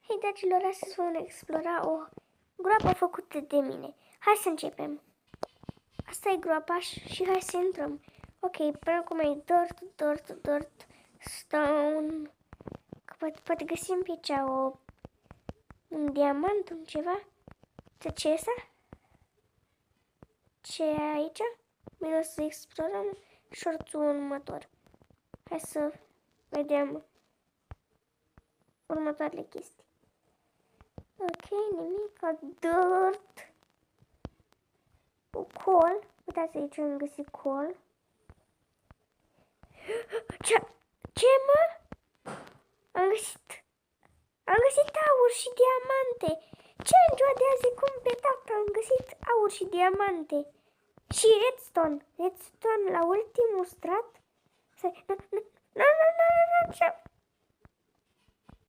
Hei, dragilor, astăzi vom explora o groapă făcută de mine. Hai să începem. Asta e groapa și hai să intrăm. Ok, până acum e dirt, stone. Poate găsim pe aici un diamant, un ceva. Ce e asta? Ce e aici? Bine, o să explorăm șorțul următor. Hai să vedem următoarele chestii. Ok, nimic, dirt. Coal. Uitați aici, am găsit coal. Ce mă? Am găsit aur și diamante. Challenge-ul de azi e completat. Am găsit aur și diamante. Și redstone. Redstone la ultimul strat. Nu.